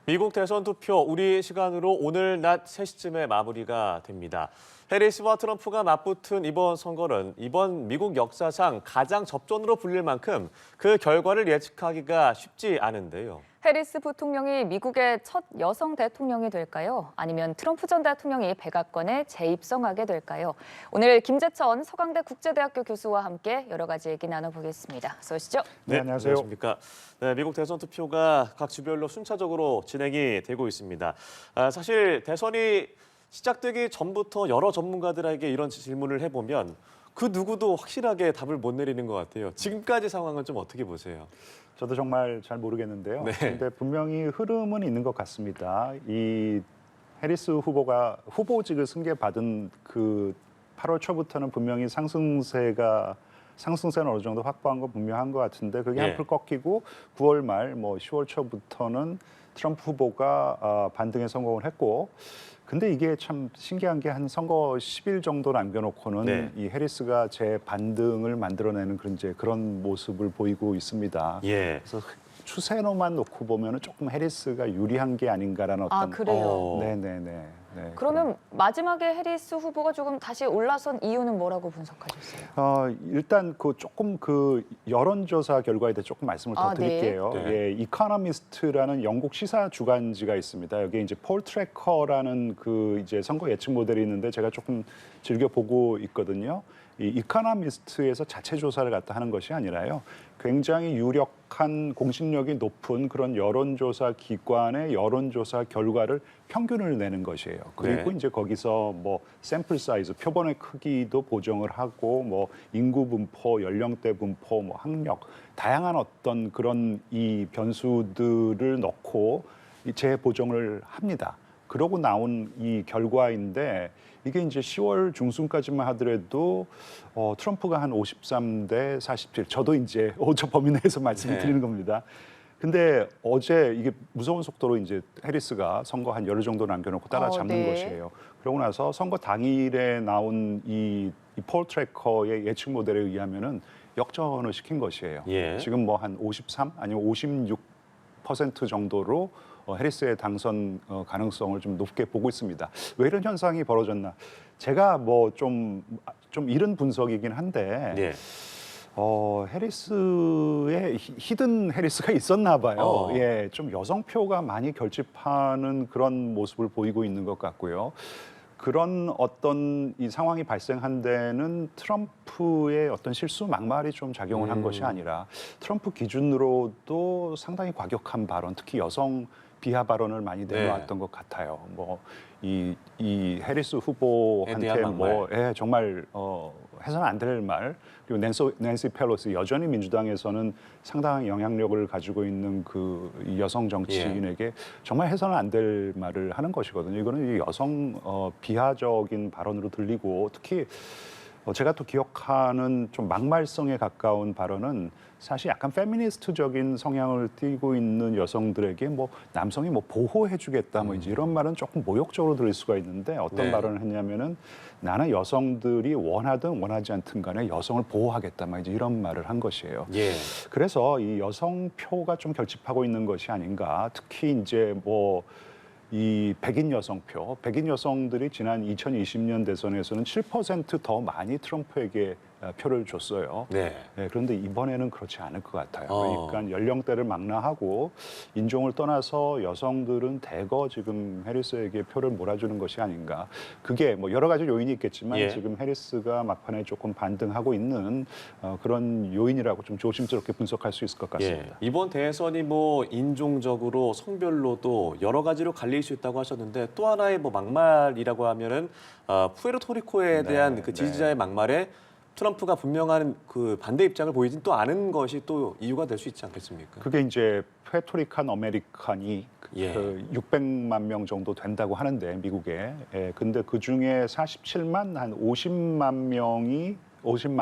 미국 대선 투표 우리 시간으로 오늘 낮 3시쯤에 마무리가 됩니다. 해리스와 트럼프가 맞붙은 이번 선거는 이번 미국 역사상 가장 접전으로 불릴 만큼 그 결과를 예측하기가 쉽지 않은데요. 해리스 부통령이 미국의 첫 여성 대통령이 될까요? 아니면 트럼프 전 대통령이 백악관에 재입성하게 될까요? 오늘 김재천 서강대 국제대학교 교수와 함께 여러 가지 얘기 나눠보겠습니다. 어서 오시죠. 네, 안녕하세요. 안녕하십니까. 네, 미국 대선 투표가 각 주별로 순차적으로 진행이 되고 있습니다. 사실 대선이 시작되기 전부터 여러 전문가들에게 이런 질문을 해보면 그 누구도 확실하게 답을 못 내리는 것 같아요. 지금까지 상황은 좀 어떻게 보세요? 저도 정말 잘 모르겠는데요. 네. 근데 분명히 흐름은 있는 것 같습니다. 이 해리스 후보가 후보직을 승계받은 그 8월 초부터는 분명히 상승세는 어느 정도 확보한 건 분명한 것 같은데 그게 예. 한풀 꺾이고 9월 말, 10월 초부터는 트럼프 후보가 반등에 성공을 했고 근데 이게 참 신기한 게 한 선거 10일 정도 남겨놓고는 네. 이 해리스가 재반등을 만들어내는 그런 모습을 보이고 있습니다. 예. 그래서 추세로만 놓고 보면은 조금 해리스가 유리한 게 아닌가라는 어떤 그래요? 네네네. 네, 그러면 마지막에 해리스 후보가 조금 다시 올라선 이유는 뭐라고 분석하셨어요? 일단 조금 여론조사 결과에 대해 조금 말씀을 더 네. 드릴게요. 네. 예, 이코노미스트라는 영국 시사 주간지가 있습니다. 여기 이제 폴 트래커라는 이제 선거 예측 모델이 있는데 제가 조금 즐겨 보고 있거든요. 이 이코노미스트에서 자체 조사를 갖다 하는 것이 아니라요. 굉장히 유력한 공신력이 높은 그런 여론조사 기관의 여론조사 결과를 평균을 내는 것이에요. 그리고 네. 이제 거기서 샘플 사이즈, 표본의 크기도 보정을 하고 인구 분포, 연령대 분포, 학력, 다양한 어떤 그런 이 변수들을 넣고 재보정을 합니다. 그러고 나온 이 결과인데 이게 이제 10월 중순까지만 하더라도 트럼프가 한 53대 47. 저도 이제 저 범위 내에서 말씀을 드리는 겁니다. 근데 어제 이게 무서운 속도로 이제 해리스가 선거 한 열흘 정도 남겨놓고 따라잡는 네. 것이에요. 그러고 나서 선거 당일에 나온 이 폴 트래커의 예측 모델에 의하면은 역전을 시킨 것이에요. 예. 지금 한 53 아니면 56% 정도로 해리스의 당선 가능성을 좀 높게 보고 있습니다. 왜 이런 현상이 벌어졌나? 제가 좀 이른 분석이긴 한데 예. 해리스의 히든 해리스가 있었나 봐요. 예, 좀 여성표가 많이 결집하는 그런 모습을 보이고 있는 것 같고요. 그런 어떤 이 상황이 발생한 데는 트럼프의 어떤 실수 막말이 좀 작용을 한 것이 아니라 트럼프 기준으로도 상당히 과격한 발언, 특히 여성 비하 발언을 많이 내놓았던 것 같아요. 이 해리스 후보한테 정말 해서는 안 될 말. 그리고 낸시 펠로시 여전히 민주당에서는 상당한 영향력을 가지고 있는 이 여성 정치인에게 정말 해서는 안 될 말을 하는 것이거든요. 이거는 이 여성 비하적인 발언으로 들리고 특히 제가 또 기억하는 좀 막말성에 가까운 발언은 사실 약간 페미니스트적인 성향을 띠고 있는 여성들에게 남성이 보호해주겠다 이제 이런 말은 조금 모욕적으로 들릴 수가 있는데 어떤 네. 발언을 했냐면은 나는 여성들이 원하든 원하지 않든 간에 여성을 보호하겠다 이제 이런 말을 한 것이에요. 예. 그래서 이 여성표가 좀 결집하고 있는 것이 아닌가. 특히 이제 이 백인 여성들이 지난 2020년 대선에서는 7% 더 많이 트럼프에게 표를 줬어요. 네. 네, 그런데 이번에는 그렇지 않을 것 같아요. 그러니까 연령대를 망라하고 인종을 떠나서 여성들은 대거 지금 해리스에게 표를 몰아주는 것이 아닌가. 그게 여러 가지 요인이 있겠지만 예. 지금 해리스가 막판에 조금 반등하고 있는 그런 요인이라고 좀 조심스럽게 분석할 수 있을 것 같습니다. 예. 이번 대선이 인종적으로 성별로도 여러 가지로 갈릴 수 있다고 하셨는데 또 하나의 막말이라고 하면은 푸에르토리코에 대한 그 지지자의 막말에 트럼프가 분명한 반대 입장을 보이진 또 않은 것이 또 이유가 될 수 있지 않겠습니까? 그게 이제 푸에르토리칸 아메리칸이 600만 명 정도 된다고 하는데 미국에. 근데 그 중에 47만 한 50만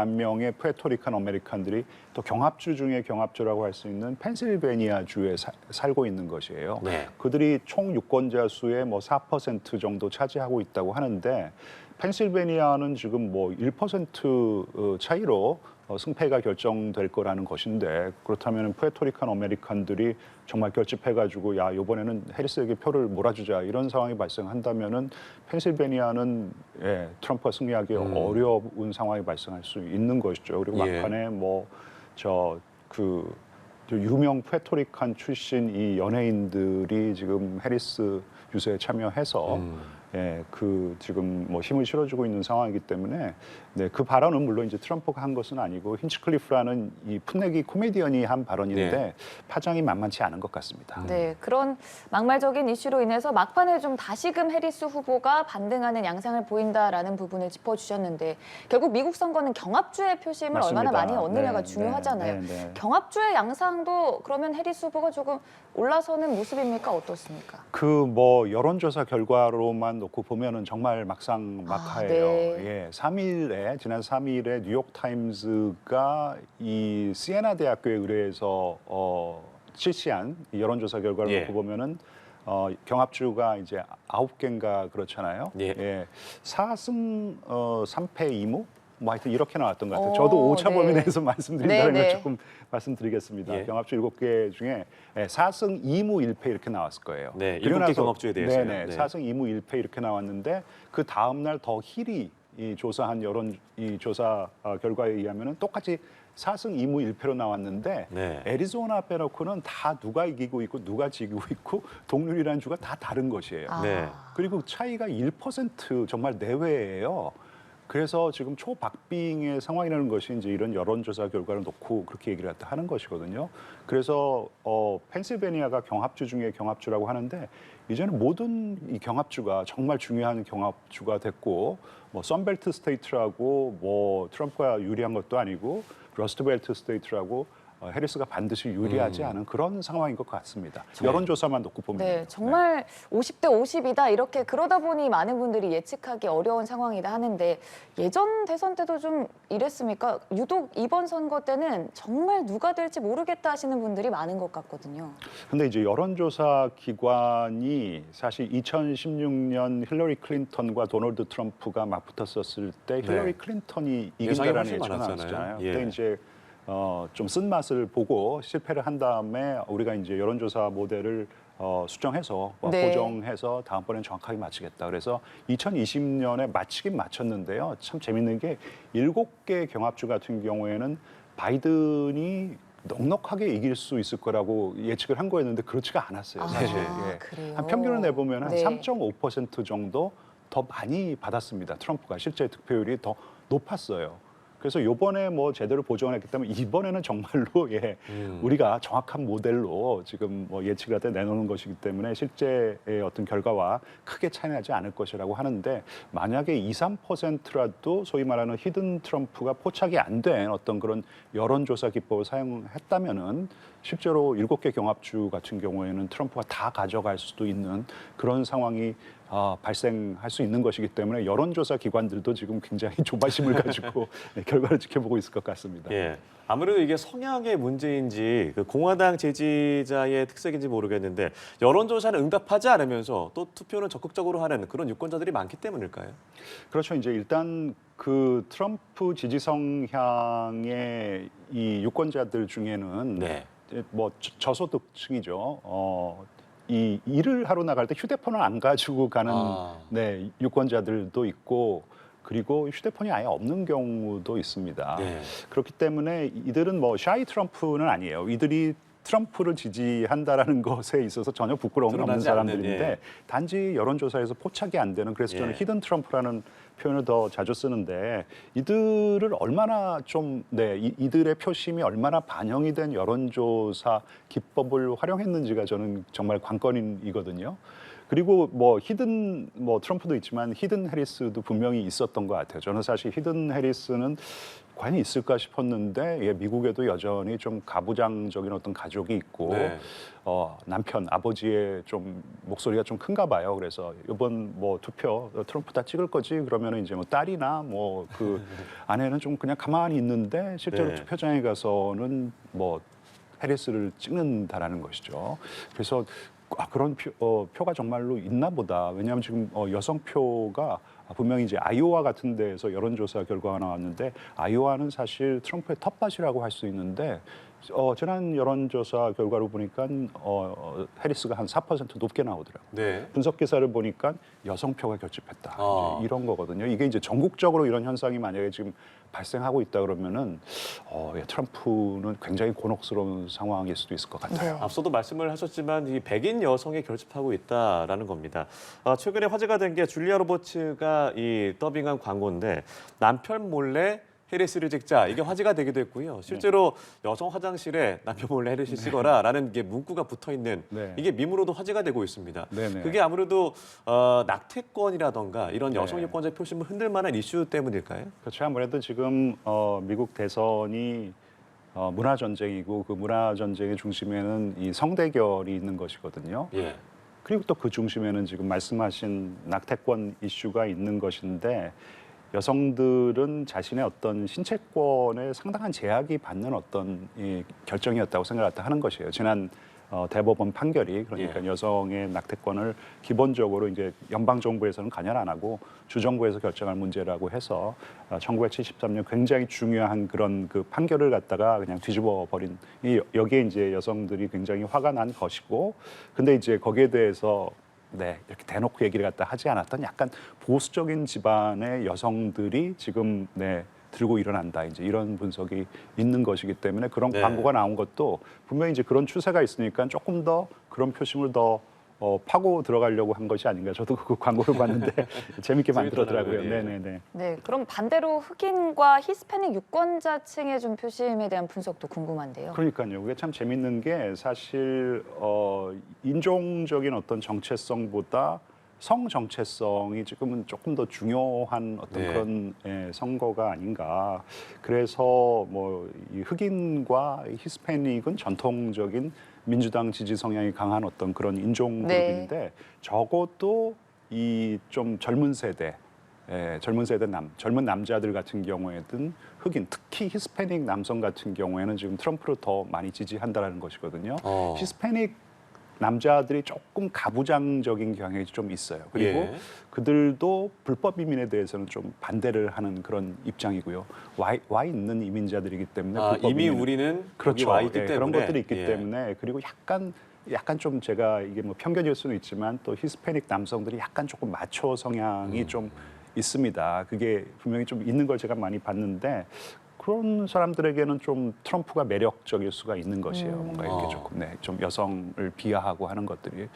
명의 푸에르토리칸 아메리칸들이 또 경합주 중에 경합주라고 할 수 있는 펜실베니아 주에 살고 있는 것이에요. 네. 그들이 총 유권자 수의 4% 정도 차지하고 있다고 하는데 펜실베니아는 지금 1% 차이로 승패가 결정될 거라는 것인데 그렇다면 푸에르토리칸 아메리칸들이 정말 결집해가지고 야 이번에는 해리스에게 표를 몰아주자 이런 상황이 발생한다면은 펜실베니아는 트럼프가 승리하기 어려운 상황이 발생할 수 있는 것이죠. 그리고 막판에 유명 푸에르토리칸 출신 이 연예인들이 지금 해리스 유세에 참여해서 지금 힘을 실어주고 있는 상황이기 때문에 그 발언은 물론 이제 트럼프가 한 것은 아니고 힌치클리프라는 이 풋내기 코미디언이 한 발언인데 파장이 만만치 않은 것 같습니다. 네, 그런 막말적인 이슈로 인해서 막판에 좀 다시금 해리스 후보가 반등하는 양상을 보인다라는 부분을 짚어주셨는데 결국 미국 선거는 경합주의 표심을 맞습니다. 얼마나 많이 얻느냐가 중요하잖아요. 경합주의 양상도 그러면 해리스 후보가 조금 올라서는 모습입니까? 어떻습니까? 여론조사 결과로만 놓고 보면은 정말 막상막하예요. 지난 3일에 뉴욕 타임즈가 이 시에나 대학교에 의뢰해서 실시한 이 여론조사 결과를 놓고 보면은 경합주가 이제 9개인가 그렇잖아요. 4승 3패 2무 하여튼 이렇게 나왔던 것 같아요. 저도 오차 범위 내에서 말씀드린다는 걸 조금 말씀드리겠습니다. 경합주 7개 중에 4승 2무 1패 이렇게 나왔을 거예요. 네, 7개 경합주에 대해서요. 4승 2무 1패 이렇게 나왔는데 그 다음 날 더 힐이 조사한 조사 결과에 의하면은 똑같이 4승 2무 1패로 나왔는데 애리조나 빼놓고는 다 누가 이기고 있고 누가 지고 있고 동률이라는 주가 다 다른 것이에요. 그리고 차이가 1% 정말 내외예요. 그래서 지금 초박빙의 상황이라는 것이 이제 이런 여론조사 결과를 놓고 그렇게 얘기를 하는 것이거든요. 그래서 펜실베니아가 경합주 중에 경합주라고 하는데 이제는 모든 이 경합주가 정말 중요한 경합주가 됐고 선벨트 스테이트라고 트럼프가 유리한 것도 아니고 러스트벨트 스테이트라고 해리스가 반드시 유리하지 않은 그런 상황인 것 같습니다. 여론조사만 놓고 보면. 정말 50대 50이다 이렇게 그러다 보니 많은 분들이 예측하기 어려운 상황이다 하는데 예전 대선 때도 좀 이랬습니까? 유독 이번 선거 때는 정말 누가 될지 모르겠다 하시는 분들이 많은 것 같거든요. 근데 이제 여론조사 기관이 사실 2016년 힐러리 클린턴과 도널드 트럼프가 맞붙었을 때 힐러리 클린턴이 이긴다라는 예측이 나왔잖아요. 그때 이제 좀 쓴맛을 보고 실패를 한 다음에 우리가 이제 여론조사 모델을 수정해서 보정해서 다음번엔 정확하게 맞추겠다. 그래서 2020년에 맞추긴 맞췄는데요. 참 재밌는 게 7개 경합주 같은 경우에는 바이든이 넉넉하게 이길 수 있을 거라고 예측을 한 거였는데 그렇지가 않았어요. 사실. 한 평균을 내보면 한 3.5% 정도 더 많이 받았습니다. 트럼프가 실제 득표율이 더 높았어요. 그래서 이번에 제대로 보정을 했기 때문에 이번에는 정말로 우리가 정확한 모델로 지금 예측을 할 때 내놓는 것이기 때문에 실제의 어떤 결과와 크게 차이나지 않을 것이라고 하는데 만약에 2, 3%라도 소위 말하는 히든 트럼프가 포착이 안 된 어떤 그런 여론조사 기법을 사용했다면은 실제로 7개 경합주 같은 경우에는 트럼프가 다 가져갈 수도 있는 그런 상황이 발생할 수 있는 것이기 때문에 여론조사 기관들도 지금 굉장히 조바심을 가지고 결과를 지켜보고 있을 것 같습니다. 아무래도 이게 성향의 문제인지 공화당 지지자의 특색인지 모르겠는데 여론조사는 응답하지 않으면서 또 투표는 적극적으로 하는 그런 유권자들이 많기 때문일까요? 그렇죠. 이제 일단 그 트럼프 지지 성향의 이 유권자들 중에는 저소득층이죠. 이 일을 하러 나갈 때 휴대폰을 안 가지고 가는 유권자들도 있고 그리고 휴대폰이 아예 없는 경우도 있습니다. 그렇기 때문에 이들은 샤이 트럼프는 아니에요. 이들이 트럼프를 지지한다라는 것에 있어서 전혀 부끄러움이 없는 사람들인데 단지 여론조사에서 포착이 안 되는 그래서 저는 히든 트럼프라는 표현을 더 자주 쓰는데 이들을 얼마나 이들의 표심이 얼마나 반영이 된 여론조사 기법을 활용했는지가 저는 정말 관건이거든요. 그리고 히든 트럼프도 있지만 히든 해리스도 분명히 있었던 것 같아요. 저는 사실 히든 해리스는 과연 있을까 싶었는데 미국에도 여전히 좀 가부장적인 어떤 가족이 있고 남편 아버지의 좀 목소리가 좀 큰가 봐요. 그래서 이번 투표 트럼프 다 찍을 거지 그러면은 이제 딸이나 그 아내는 좀 그냥 가만히 있는데 실제로 투표장에 가서는 해리스를 찍는다라는 것이죠. 그래서 그런 표가 정말로 있나 보다. 왜냐하면 지금 여성 표가 분명히 이제 아이오와 같은 데에서 여론조사 결과가 나왔는데 아이오와는 사실 트럼프의 텃밭이라고 할 수 있는데 지난 여론조사 결과로 보니까 해리스가 한 4% 높게 나오더라고요. 네. 분석 기사를 보니까 여성표가 결집했다. 아. 이제 이런 거거든요. 이게 이제 전국적으로 이런 현상이 만약에 지금 발생하고 있다 그러면은 트럼프는 굉장히 곤혹스러운 상황일 수도 있을 것 같아요. 앞서도 말씀을 하셨지만 이 백인 여성에 결집하고 있다라는 겁니다. 최근에 화제가 된 게 줄리아 로버츠가 이 더빙한 광고인데 남편 몰래 해리스를 찍자 이게 화제가 되기도 했고요. 실제로 여성 화장실에 남편 몰래 해리스 찍어라라는 게 문구가 붙어 있는 네. 이게 밈으로도 화제가 되고 있습니다. 네네. 그게 아무래도 낙태권이라던가 이런 여성 네. 유권자 표심을 흔들 만한 이슈 때문일까요? 그렇죠. 아무래도 지금 미국 대선이 문화 전쟁이고 그 문화 전쟁의 중심에는 이 성대결이 있는 것이거든요. 예. 그리고 또 그 중심에는 지금 말씀하신 낙태권 이슈가 있는 것인데 여성들은 자신의 어떤 신체권에 상당한 제약이 받는 어떤 이 결정이었다고 생각하는 것이에요. 지난 대법원 판결이 그러니까 예. 여성의 낙태권을 기본적으로 이제 연방 정부에서는 관여를 안 하고 주정부에서 결정할 문제라고 해서 1973년 굉장히 중요한 그런 그 판결을 갖다가 그냥 뒤집어 버린 여기에 이제 여성들이 굉장히 화가 난 것이고 근데 이제 거기에 대해서 이렇게 대놓고 얘기를 갖다 하지 않았던 약간 보수적인 집안의 여성들이 지금 들고 일어난다 이제 이런 분석이 있는 것이기 때문에 그런 네. 광고가 나온 것도 분명히 이제 그런 추세가 있으니까 조금 더 그런 표심을 더 파고 들어가려고 한 것이 아닌가. 저도 그 광고를 봤는데 재밌게 만들었더라고요. 재밌더라고요. 예. 네네네. 네, 그럼 반대로 흑인과 히스패닉 유권자층의 좀 표심에 대한 분석도 궁금한데요. 그러니까요. 그게 참 재밌는 게 사실 인종적인 어떤 정체성보다 성 정체성이 지금은 조금 더 중요한 어떤 네. 그런 선거가 아닌가. 그래서 뭐 이 흑인과 히스패닉은 전통적인 민주당 지지 성향이 강한 어떤 그런 인종 네. 그룹인데 적어도 이 좀 젊은 세대 젊은 남자들 같은 경우에는 흑인, 특히 히스패닉 남성 같은 경우에는 지금 트럼프를 더 많이 지지한다라는 것이거든요. 히스패닉 남자들이 조금 가부장적인 경향이 좀 있어요. 그리고 예. 그들도 불법 이민에 대해서는 좀 반대를 하는 그런 입장이고요. 와 있는 이민자들이기 때문에 불법 이미 이민은 우리는 그렇죠. 여기 와 있기 예, 때문에 그런 것들이 있기 예. 때문에 그리고 약간 좀 제가 이게 뭐 편견일 수는 있지만 또 히스패닉 남성들이 약간 조금 마초 성향이 좀 있습니다. 그게 분명히 좀 있는 걸 제가 많이 봤는데 그런 사람들에게는 좀 트럼프가 매력적일 수가 있는 것이에요. 뭔가 이렇게 조금 좀 여성을 비하하고 하는 것들이.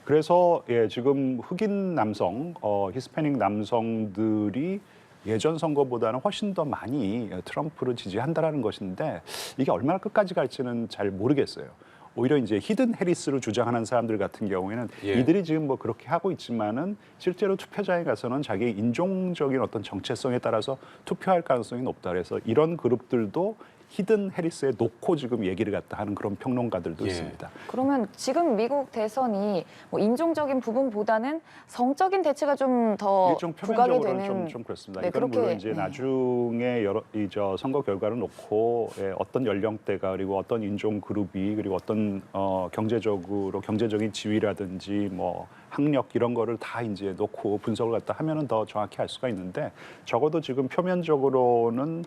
그래서 지금 흑인 남성, 히스패닉 남성들이 예전 선거보다는 훨씬 더 많이 트럼프를 지지한다라는 것인데 이게 얼마나 끝까지 갈지는 잘 모르겠어요. 오히려 이제 히든 해리스를 주장하는 사람들 같은 경우에는 예. 이들이 지금 뭐 그렇게 하고 있지만은 실제로 투표장에 가서는 자기의 인종적인 어떤 정체성에 따라서 투표할 가능성이 높다. 그래서 이런 그룹들도 히든 해리스에 놓고 지금 얘기를 갖다 하는 그런 평론가들도 예. 있습니다. 그러면 지금 미국 대선이 뭐 인종적인 부분보다는 성적인 대치가 좀 더 일종 부각이 표면적으로는 되는 좀 그렇습니다. 네, 이거는 물론 그렇게, 이제 네. 나중에 저 선거 결과를 놓고 어떤 연령대가 그리고 어떤 인종 그룹이 그리고 어떤 경제적인 지위라든지 뭐 학력 이런 거를 다 이제 놓고 분석을 갖다 하면은 더 정확히 알 수가 있는데 적어도 지금 표면적으로는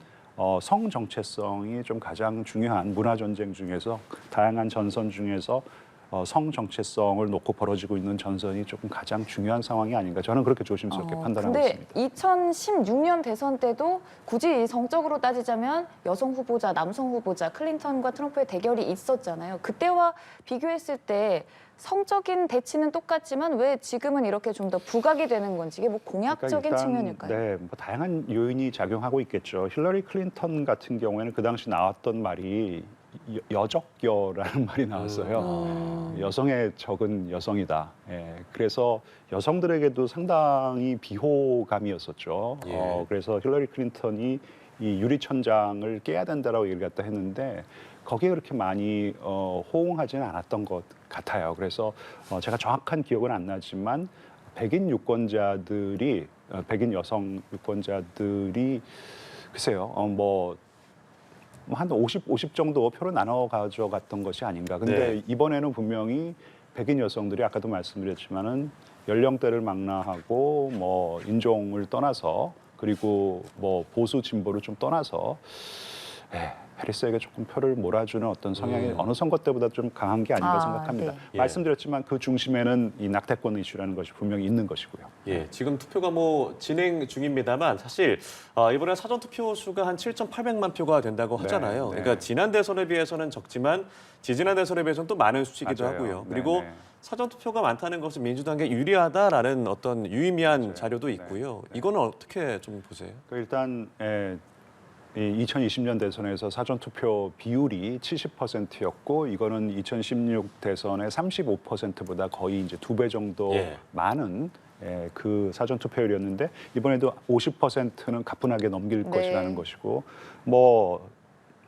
성 정체성이 좀 가장 중요한 문화 전쟁 중에서 다양한 전선 중에서 성 정체성을 놓고 벌어지고 있는 전선이 조금 가장 중요한 상황이 아닌가 저는 그렇게 조심스럽게 판단하고 근데 있습니다. 2016년 대선 때도 굳이 성적으로 따지자면 여성 후보자, 남성 후보자, 클린턴과 트럼프의 대결이 있었잖아요. 그때와 비교했을 때 성적인 대치는 똑같지만 왜 지금은 이렇게 좀 더 부각이 되는 건지 이게 뭐 공약적인 그러니까 일단, 측면일까요? 네, 뭐 다양한 요인이 작용하고 있겠죠. 힐러리 클린턴 같은 경우에는 그 당시 나왔던 말이 여적겨라는 말이 나왔어요. 여성의 적은 여성이다. 그래서 여성들에게도 상당히 비호감이었었죠. 예. 그래서 힐러리 클린턴이 이 유리천장을 깨야 된다라고 얘기를 갖다 했는데 거기에 그렇게 많이 호응하지는 않았던 것 같아요. 그래서 제가 정확한 기억은 안 나지만 백인 여성 유권자들이 글쎄요, 한 50 정도 표로 나눠 가져갔던 것이 아닌가. 근데 이번에는 분명히 백인 여성들이 아까도 말씀드렸지만은 연령대를 망라하고 뭐 인종을 떠나서 그리고 뭐 보수 진보를 좀 떠나서 해리스에게 조금 표를 몰아주는 어떤 성향이 어느 선거 때보다 좀 강한 게 아닌가 생각합니다. 네. 말씀드렸지만 그 중심에는 이 낙태권 이슈라는 것이 분명히 있는 것이고요. 예, 지금 투표가 뭐 진행 중입니다만 사실 이번에 사전 투표 수가 한 7,800만 표가 된다고 하잖아요. 네. 그러니까 지난 대선에 비해서는 적지만 지지난 대선에 비해서는 또 많은 수치이기도 맞아요. 하고요. 네, 그리고 네. 사전 투표가 많다는 것은 민주당에 유리하다라는 어떤 유의미한 자료도 있고요. 이거는 어떻게 좀 보세요? 일단 이 2020년 대선에서 사전 투표 비율이 70%였고 이거는 2016 대선의 35%보다 거의 이제 2배 정도 많은 그 사전 투표율이었는데 이번에도 50%는 가뿐하게 넘길 것이라는 것이고 뭐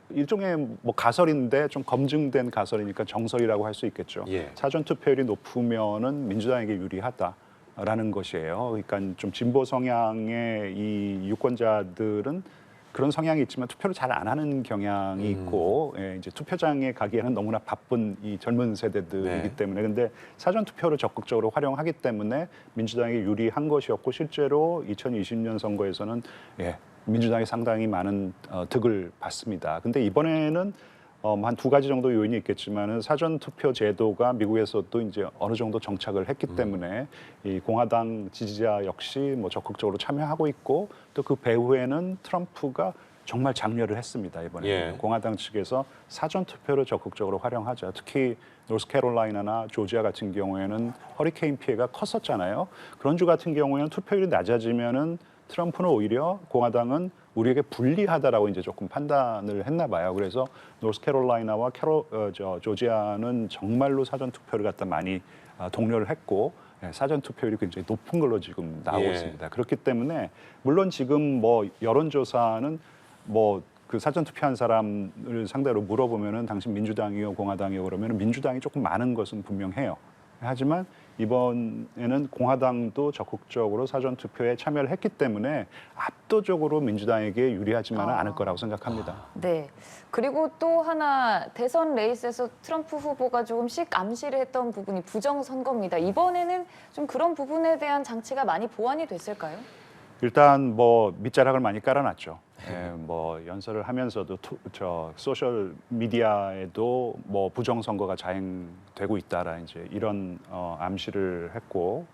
일종의 뭐 가설인데 좀 검증된 가설이니까 정설이라고 할 수 있겠죠. 사전 투표율이 높으면은 민주당에게 유리하다라는 것이에요. 그러니까 좀 진보 성향의 이 유권자들은 그런 성향이 있지만 투표를 잘 안 하는 경향이 있고 이제 투표장에 가기에는 너무나 바쁜 이 젊은 세대들이기 때문에 근데 사전 투표를 적극적으로 활용하기 때문에 민주당이 유리한 것이었고 실제로 2020년 선거에서는 민주당이 상당히 많은 득을 봤습니다. 근데 이번에는 한 두 가지 정도 요인이 있겠지만은 사전 투표 제도가 미국에서도 이제 어느 정도 정착을 했기 때문에 이 공화당 지지자 역시 뭐 적극적으로 참여하고 있고 또 그 배후에는 트럼프가 정말 장려를 했습니다. 이번에 공화당 측에서 사전 투표를 적극적으로 활용하자. 특히 노스캐롤라이나나 조지아 같은 경우에는 허리케인 피해가 컸었잖아요. 그런 주 같은 경우에는 투표율이 낮아지면은 트럼프는 오히려 공화당은 우리에게 불리하다라고 이제 조금 판단을 했나 봐요. 그래서 노스캐롤라이나와 조지아는 정말로 사전 투표를 갖다 많이 독려를 했고 사전 투표율이 굉장히 높은 걸로 지금 나오고 있습니다. 그렇기 때문에 물론 지금 뭐 여론조사는 뭐 그 사전 투표한 사람을 상대로 물어보면은 당신 민주당이요 공화당이요 그러면 민주당이 조금 많은 것은 분명해요. 하지만 이번에는 공화당도 적극적으로 사전 투표에 참여를 했기 때문에 압도적으로 민주당에게 유리하지만은 않을 거라고 생각합니다. 네. 그리고 또 하나 대선 레이스에서 트럼프 후보가 조금씩 암시를 했던 부분이 부정선거입니다. 이번에는 좀 그런 부분에 대한 장치가 많이 보완이 됐을까요? 일단 뭐 밑자락을 많이 깔아놨죠. 뭐 연설을 하면서도 소셜 미디어에도 뭐 부정 선거가 자행되고 있다라 이제 이런 암시를 했고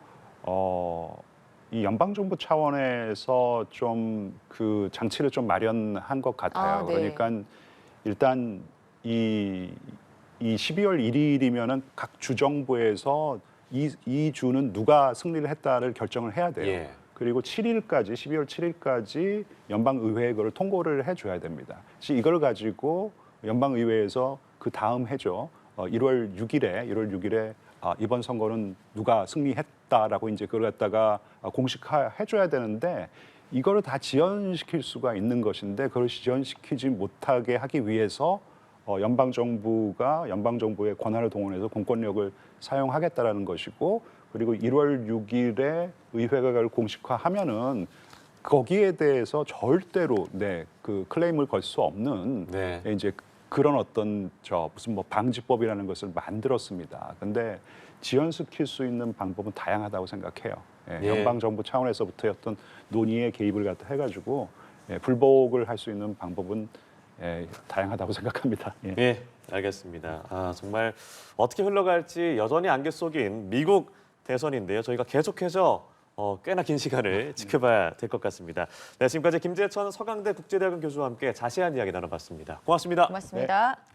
이 연방 정부 차원에서 좀 그 장치를 좀 마련한 것 같아요. 그러니까 일단 이 12월 1일이면은 각 주정부에서 이 주는 누가 승리를 했다를 결정을 해야 돼요. 그리고 7일까지 12월 7일까지 연방의회에 그걸 통고를 해줘야 됩니다. 이걸 가지고 연방의회에서 그 다음 해죠. 1월 6일에 이번 선거는 누가 승리했다라고 이제 그걸 갖다가 공식화해줘야 되는데 이거를 다 지연시킬 수가 있는 것인데 그걸 지연시키지 못하게 하기 위해서 연방 정부의 권한을 동원해서 공권력을 사용하겠다라는 것이고. 그리고 1월 6일에 의회가 그걸 공식화하면은 거기에 대해서 절대로 그 클레임을 걸 수 없는 이제 그런 어떤 무슨 뭐 방지법이라는 것을 만들었습니다. 근데 지연시킬 수 있는 방법은 다양하다고 생각해요. 연방 정부 차원에서부터의 어떤 논의에 개입을 갖다 해가지고 불복을 할 수 있는 방법은 다양하다고 생각합니다. 알겠습니다. 정말 어떻게 흘러갈지 여전히 안개 속인 미국 대선인데요. 저희가 계속해서 꽤나 긴 시간을 지켜봐야 될 것 같습니다. 지금까지 김재천 서강대 국제대학원 교수와 함께 자세한 이야기 나눠봤습니다. 고맙습니다. 고맙습니다.